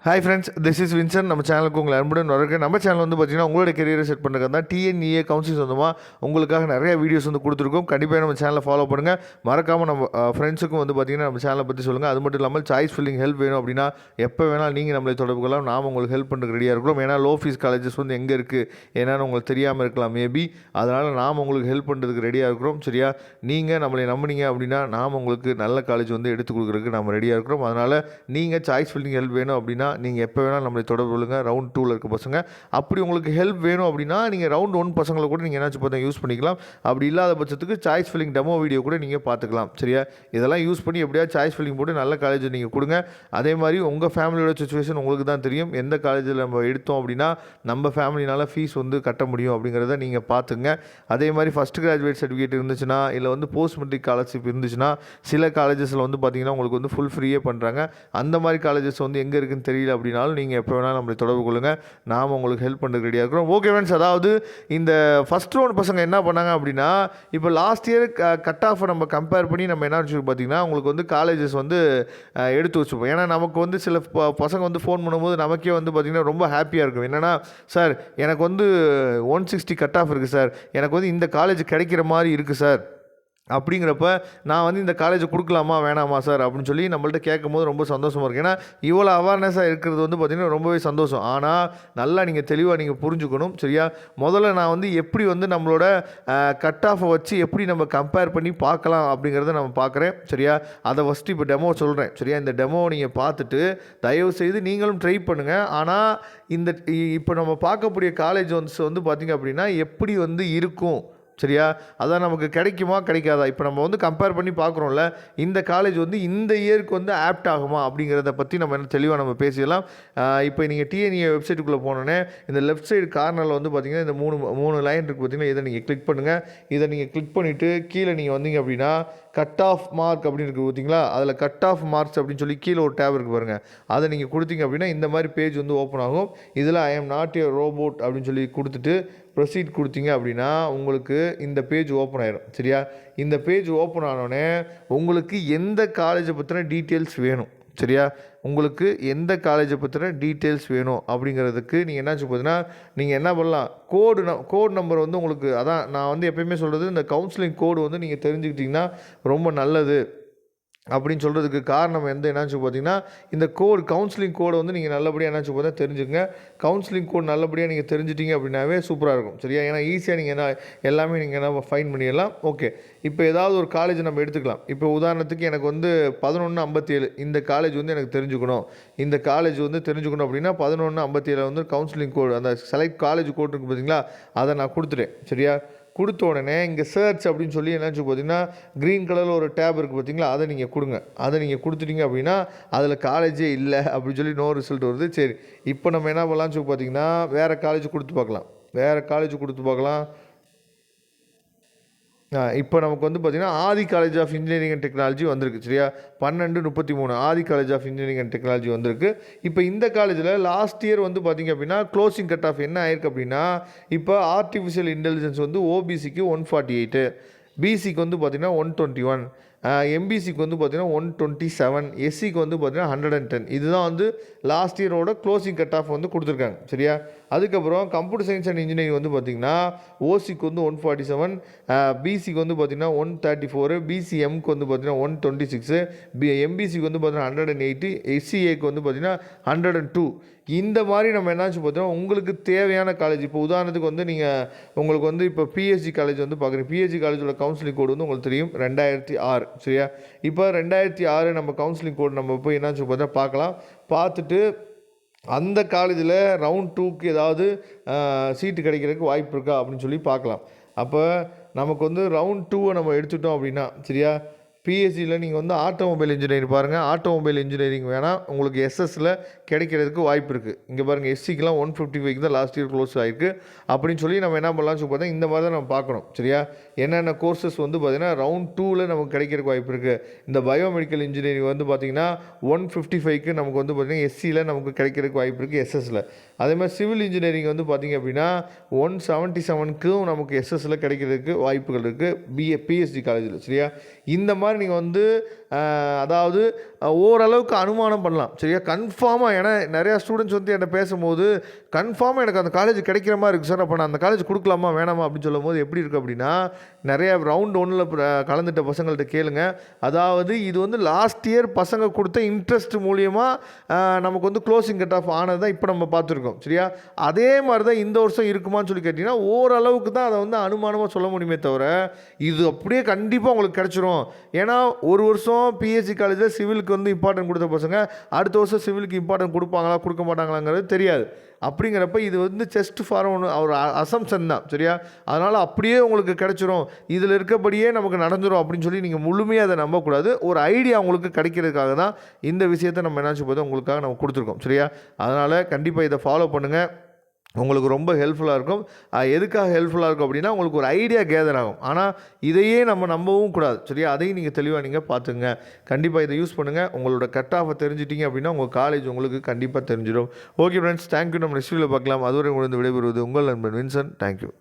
Hi friends, this is Vinson. நம்ம சேனலுக்கு உங்களை அன்புடன் வரவேற்கிறேன். நம்ம சேனல் வந்து பார்த்தீங்கன்னா உங்களோட கெரியரை செட் பண்ணுறது தான் டிஎன்இஏ கவுன்சிலிங் சொந்தமாக உங்களுக்காக நிறைய வீடியோஸ் வந்து கொடுத்துருக்கோம். கண்டிப்பாக நம்ம சேனலை ஃபாலோ பண்ணுங்கள். மறக்காமல் நம்ம ஃப்ரெண்ட்ஸுக்கும் வந்து பார்த்தீங்கன்னா நம்ம சேனலை பற்றி சொல்லுங்கள். அது மட்டும் இல்லாமல் சாய்ஸ் ஃபில்லிங் ஹெல்ப் வேணும் அப்படின்னா எப்போ வேணாலும் நீங்கள் நம்மளை தொடர்பு கொள்ளலாம். நாம் உங்களுக்கு ஹெல்ப் பண்ணுறதுக்கு ரெடியாக இருக்கிறோம். ஏன்னா லோ ஃபீஸ் காலேஜஸ் வந்து எங்கே இருக்குது என்னன்னு உங்களுக்கு தெரியாமல் இருக்கலாம் மேபி. அதனால் நாம் உங்களுக்கு ஹெல்ப் பண்ணுறதுக்கு ரெடியாக இருக்கிறோம். சரியா, நீங்கள் நம்மளை நம்பினீங்க அப்படின்னா நாம் உங்களுக்கு நல்ல காலேஜ் வந்து எடுத்து கொடுக்குறதுக்கு நம்ம ரெடியாக இருக்கிறோம். அதனால் நீங்கள் சாய்ஸ் ஃபில்லிங் ஹெல்ப் வேணும் அப்படின்னா நீங்கள் எப்போ வேணாலும் நம்மளை தொடர்பு கொள்ளுங்கள். ரவுண்ட் 2ல் இருக்க பசங்க. அப்படி உங்களுக்கு ஹெல்ப் வேணும் அப்படின்னா நீங்கள் ரவுண்ட் 1 பசங்களை கூட நீங்கள் என்னாச்சு பார்த்தா யூஸ் பண்ணிக்கலாம். அப்படி இல்லாத பட்சத்துக்கு சாய்ஸ் ஃபில்லிங் டெமோ வீடியோ கூட நீங்கள் பார்த்துக்கலாம். சரியா, இதெல்லாம் யூஸ் பண்ணி எப்படியா சாய்ஸ் ஃபில்லிங் போட்டு நல்ல காலேஜ் நீங்கள் கொடுங்க. அதே மாதிரி உங்கள் ஃபேமிலியோட சுச்சுவேஷன் உங்களுக்கு தான் தெரியும். எந்த காலேஜில் நம்ம எடுத்தோம் அப்படின்னா நம்ம ஃபேமிலினால் ஃபீஸ் வந்து கட்ட முடியும் அப்படிங்கிறத நீங்கள் பார்த்துங்க. அதே மாதிரி ஃபஸ்ட் கிராஜுவேட் சர்டிஃபிகேட் இருந்துச்சுன்னா இல்லை வந்து போஸ்ட் மெட்ரிக் ஸ்காலர்ஷிப் இருந்துச்சுன்னா சில காலேஜஸில் வந்து பார்த்தீங்கன்னா உங்களுக்கு வந்து ஃபுல் ஃப்ரீயே பண்ணுறாங்க. அந்த மாதிரி காலேஜஸ் வந்து எங்கே இருக்குன்னு தெரியல அப்படின்னாலும் நீங்கள் எப்போ வேணாலும் நம்மளை தொடர்பு கொள்ளுங்கள். நாம் உங்களுக்கு ஹெல்ப் பண்ணுறதுக்கு ரெடியாக இருக்கிறோம். ஓகே ஃப்ரெண்ட்ஸ், அதாவது இந்த ஃபஸ்ட் ரவுண்ட் பசங்க என்ன பண்ணாங்க அப்படின்னா இப்போ லாஸ்ட் இயர் கட் ஆஃபை நம்ம கம்பேர் பண்ணி நம்ம என்ன வச்சுருக்கோம் பார்த்தீங்கன்னா உங்களுக்கு வந்து காலேஜஸ் வந்து எடுத்து வச்சுப்போம். ஏன்னா நமக்கு வந்து சில பசங்க வந்து ஃபோன் பண்ணும்போது நமக்கே வந்து பார்த்திங்கன்னா ரொம்ப ஹாப்பியாக இருக்கும். என்னென்னா, சார் எனக்கு வந்து 160 கட் ஆஃப் இருக்குது சார், எனக்கு வந்து இந்த காலேஜ் கிடைக்கிற மாதிரி இருக்குது சார் அப்படிங்கிறப்ப நான் வந்து இந்த காலேஜை கொடுக்கலாமா வேணாமா சார் அப்படின்னு சொல்லி நம்மள்ட்ட கேட்கும் போது ரொம்ப சந்தோஷமாக இருக்குது. ஏன்னா இவ்வளோ அவேர்னஸாக இருக்கிறது வந்து பார்த்திங்கன்னா ரொம்பவே சந்தோஷம். ஆனால் நல்லா நீங்கள் தெளிவாக நீங்கள் புரிஞ்சுக்கணும். சரியா, முதல்ல நான் வந்து எப்படி வந்து நம்மளோட கட் ஆஃபை வச்சு எப்படி நம்ம கம்பேர் பண்ணி பார்க்கலாம் அப்படிங்கிறத நம்ம பார்க்குறேன். சரியா, அதை ஃபஸ்ட்டு இப்போ டெமோ சொல்கிறேன். சரியா, இந்த டெமோவை நீங்கள் பார்த்துட்டு தயவுசெய்து நீங்களும் ட்ரை பண்ணுங்கள். ஆனால் இந்த இப்போ நம்ம பார்க்கக்கூடிய காலேஜ் வந்து பார்த்திங்க அப்படின்னா எப்படி வந்து இருக்கும், சரியா, அதான் நமக்கு கிடைக்குமா கிடைக்காதா, இப்போ நம்ம வந்து கம்பேர் பண்ணி பார்க்குறோம்ல, இந்த காலேஜ் வந்து இந்த இயருக்கு வந்து ஆப்ட் ஆகுமா அப்படிங்கிறத பற்றி நம்ம என்ன தெளிவாக நம்ம பேசிடலாம். இப்போ நீங்கள் டிஎன்இஏ வெப்சைட்டுக்குள்ளே போனோன்னே இந்த லெஃப்ட் சைடு கார்னரில் வந்து பார்த்திங்கன்னா இந்த மூணு லைன் இருக்குது பார்த்திங்கன்னா, இதை நீங்கள் கிளிக் பண்ணுங்கள். இதை நீங்கள் கிளிக் பண்ணிவிட்டு கீழே நீங்கள் வந்தீங்க அப்படின்னா கட் ஆஃப் மார்க் அப்படின்னு இருக்குது பார்த்தீங்களா, அதில் கட் ஆஃப் மார்க்ஸ் அப்படின்னு சொல்லி கீழே ஒரு டேப் இருக்குது பாருங்கள். அதை நீங்கள் கொடுத்தீங்க அப்படின்னா இந்த மாதிரி பேஜ் வந்து ஓப்பன் ஆகும். இதில் I am not a robot அப்படின்னு சொல்லி கொடுத்துட்டு ப்ரொசீட் கொடுத்தீங்க அப்படின்னா உங்களுக்கு இந்த பேஜ் ஓப்பன் ஆயிடும். சரியா, இந்த பேஜ் ஓப்பன் ஆனோடனே உங்களுக்கு எந்த காலேஜை பற்றின டீட்டெயில்ஸ் வேணும், சரியா, உங்களுக்கு எந்த காலேஜை பற்றின டீட்டெயில்ஸ் வேணும் அப்படிங்கிறதுக்கு நீங்கள் என்ன பார்த்தீங்கன்னா நீங்கள் என்ன பண்ணலாம், கோடு நம்பர் வந்து உங்களுக்கு, அதான் நான் வந்து எப்பயுமே சொல்கிறது, இந்த கவுன்சிலிங் கோடு வந்து நீங்கள் தெரிஞ்சுக்கிட்டிங்கன்னா ரொம்ப நல்லது அப்படின்னு சொல்கிறதுக்கு காரணம் என்னாச்சு பார்த்தீங்கன்னா இந்த கவுன்சிலிங் கோடை வந்து நீங்கள் நல்லபடியாக என்னாச்சு பார்த்தா தெரிஞ்சுங்க. கவுன்சிலிங் கோட் நல்லபடியாக நீங்கள் தெரிஞ்சிட்டிங்க அப்படின்னாவே சூப்பராக இருக்கும். சரியா, ஏன்னா ஈஸியாக நீங்கள் எல்லாமே நீங்கள் என்ன ஃபைன் பண்ணிடலாம். ஓகே, இப்போ ஏதாவது ஒரு காலேஜ் நம்ம எடுத்துக்கலாம். இப்போ உதாரணத்துக்கு எனக்கு வந்து 1157 இந்த காலேஜ் வந்து எனக்கு தெரிஞ்சுக்கணும். இந்த காலேஜ் வந்து தெரிஞ்சுக்கணும் அப்படின்னா 1157 வந்து கவுன்சிலிங் கோடு, அந்த செலக்ட் காலேஜ் கோட் இருக்குது பார்த்தீங்களா, அதை நான் கொடுத்துட்டேன். சரியா, கொடுத்த உடனே இங்கே சர்ச் அப்படின்னு சொல்லி என்னாச்சு பார்த்தீங்கன்னா க்ரீன் கலரில் ஒரு டேப் இருக்குது பார்த்தீங்களா, அதை நீங்கள் கொடுங்க. அதை நீங்கள் கொடுத்துட்டீங்க அப்படின்னா அதில் காலேஜே இல்லை அப்படின்னு சொல்லி நோ ரிசல்ட் வருது. சரி, இப்போ நம்ம என்ன பண்ணலாம்னு சொல்லி பார்த்தீங்கன்னா வேறு காலேஜ் கொடுத்து பார்க்கலாம். இப்போ நமக்கு வந்து பார்த்திங்கன்னா Aadhi college of engineering and technology வந்திருக்கு. சரியா, 1233 Aadhi college of engineering and technology வந்திருக்கு. இப்போ இந்த காலேஜில் லாஸ்ட் இயர் வந்து பார்த்திங்க அப்படின்னா க்ளோசிங் கட் ஆஃப் என்ன ஆயிருக்கு அப்படின்னா இப்போ ஆர்டிஃபிஷியல் இன்டெலிஜென்ஸ் வந்து ஓபிசிக்கு 148, பிசிக்கு வந்து பார்த்திங்கன்னா 121, எம்பிசிக்கு வந்து பார்த்திங்கன்னா 127, எஸ்சிக்கு வந்து பார்த்திங்கன்னா 110. இதுதான் வந்து லாஸ்ட் இயரோட க்ளோசிங் கட் ஆஃப் வந்து கொடுத்துருக்காங்க. சரியா, அதுக்கப்புறம் கம்ப்யூட்டர் சயின்ஸ் அண்ட் இன்ஜினியரிங் வந்து பார்த்திங்கன்னா ஓசிக்கு வந்து 147, பிசிக்கு வந்து பார்த்திங்கன்னா 134, பிசிஎம்க்கு வந்து பார்த்திங்கன்னா 126, எம்பிசிக்கு வந்து பார்த்திங்கன்னா 108, எஸ்சிஏக்கு வந்து பார்த்திங்கன்னா 102. இந்த மாதிரி நம்ம என்னாச்சு பார்த்தோம், உங்களுக்கு தேவையான காலேஜ், இப்போ உதாரணத்துக்கு வந்து உங்களுக்கு வந்து இப்போ பிஹெச்டி காலேஜ் வந்து பார்க்குறீங்க. பிஹெச்டி காலேஜோட கவுன்சிலிங் கோடு வந்து உங்களுக்கு தெரியும் 2006. சரியா, இப்போ 2006 நம்ம கவுன்சிலிங் கோடு நம்ம போய் என்னாச்சு பார்த்தா பார்க்கலாம். பார்த்துட்டு அந்த காலேஜில் ரவுண்ட் 2க்கு ஏதாவது சீட்டு கிடைக்கிறதுக்கு வாய்ப்பு இருக்கா அப்படின்னு சொல்லி பார்க்கலாம். அப்போ நமக்கு வந்து ரவுண்ட் 2வை நம்ம எடுத்துட்டோம் அப்படின்னா, சரியா, பிஎஸ்சியில் நீங்கள் வந்து ஆட்டோமொபைல் இன்ஜினியரிங் பாருங்கள். ஆட்டோமொபைல் இன்ஜினியரிங் வேணால் உங்களுக்கு எஸ்எஸ்சில் கிடைக்கிறதுக்கு வாய்ப்பு இருக்குது. இங்கே பாருங்கள், எஸ்சிக்கெலாம் 155 தான் லாஸ்ட் இயர் க்ளோஸ் ஆகிருக்கு அப்படின்னு சொல்லி நம்ம என்ன பண்ணலாம்னு சொல்லி பார்த்தா இந்த மாதிரி தான் நம்ம பார்க்கணும். சரியா, என்னென்ன கோர்சஸ் வந்து பார்த்திங்கன்னா ரவுண்ட் 2ல் நமக்கு கிடைக்கிறதுக்கு வாய்ப்பு இருக்குது. இந்த பயோமெடிக்கல் இன்ஜினியரிங் வந்து பார்த்திங்கன்னா 155க்கு நமக்கு வந்து பார்த்திங்கன்னா எஸ்சியில் நமக்கு கிடைக்கிறதுக்கு வாய்ப்பு இருக்குது எஸ்எஸ்சில். அதே மாதிரி சிவில் இன்ஜினியரிங் வந்து பார்த்திங்க அப்படின்னா 177க்கும் நமக்கு எஸ்எஸ்சில் கிடைக்கிறதுக்கு வாய்ப்புகள் இருக்குது பிஎஸ்சி காலேஜில். சரியா, இந்த மாதிரி நீங்கள் வந்து அதாவது ஓரளவுக்கு அனுமானம் பண்ணலாம். சரியா? கன்ஃபார்மாக ஏன்னா நிறையா ஸ்டூடெண்ட்ஸ் வந்து என்கிட்ட பேசும்போது, கன்ஃபார்மாக எனக்கு அந்த காலேஜ் கிடைக்கிற மாதிரி இருக்குது சார். அப்போ நான் அந்த காலேஜ் கொடுக்கலாமா வேணாமா அப்படின்னு சொல்லும்போது எப்படி இருக்குது அப்படின்னா, நிறையா ரவுண்ட் 1ல் கலந்துட்ட பசங்கள்ட்ட கேளுங்க. அதாவது இது வந்து லாஸ்ட் இயர் பசங்க கொடுத்த இன்ட்ரெஸ்ட் மூலியமாக நமக்கு வந்து க்ளோசிங் கட் ஆஃப் ஆனது தான் இப்போ நம்ம பார்த்துருக்கோம். சரியா? அதே மாதிரி தான் இந்த வருஷம் இருக்குமான்னு சொல்லி கேட்டிங்கன்னா, ஓரளவுக்கு தான் அதை வந்து அனுமானமாக சொல்ல முடியுமே தவிர, இது அப்படியே கண்டிப்பாக உங்களுக்கு கிடச்சிரும். ஏன்னா ஒரு வருஷம் பிஎஸ்சி காலேஜில் சிவிலுக்கு வந்து இம்பார்ட்டன்ட் கொடுத்த பசங்க அடுத்த வருஷம் சிவிலுக்கு இம்பார்ட்டன்ட் கொடுப்பாங்களா கொடுக்க மாட்டாங்களாங்கிறது தெரியாது. அப்படிங்கிறப்ப இது வந்து செஸ்ட் ஃபார் ஒன்று ஒரு அசம்ஷன் தான். சரியா? அதனால் அப்படியே உங்களுக்கு கிடச்சிரும், இதில் இருக்கபடியே நமக்கு நடந்துடும் அப்படின்னு சொல்லி நீங்கள் முழுமையாக அதை நம்பக்கூடாது. ஒரு ஐடியா உங்களுக்கு கிடைக்கிறதுக்காக தான் இந்த விஷயத்தை நம்ம என்னாச்சு போதும் உங்களுக்காக நம்ம கொடுத்துருக்கோம். சரியா? அதனால் கண்டிப்பாக இதை ஃபாலோ பண்ணுங்கள். உங்களுக்கு ரொம்ப ஹெல்ப்ஃபுல்லாக இருக்கும். எதுக்காக ஹெல்ப்ஃபுல்லாக இருக்கும் அப்படின்னா, உங்களுக்கு ஒரு ஐடியா கேதர் ஆகும். ஆனால் இதையே நம்ம நம்பவும் கூடாது. சரியா? அதையும் நீங்கள் தெளிவாக நீங்கள் பார்த்துங்க. கண்டிப்பாக இதை யூஸ் பண்ணுங்கள். உங்களோட கட் ஆஃபை தெரிஞ்சிட்டிங்க அப்படின்னா உங்கள் காலேஜ் உங்களுக்கு கண்டிப்பாக தெரிஞ்சிடும். Okay friends, thank you. நம்ம நெக்ஸ்ட் வீடியோவில் பார்க்கலாம். அதுவரை உங்களுக்கு விடைபெறுவது உங்கள் நண்பன் வின்சன். தேங்க்யூ.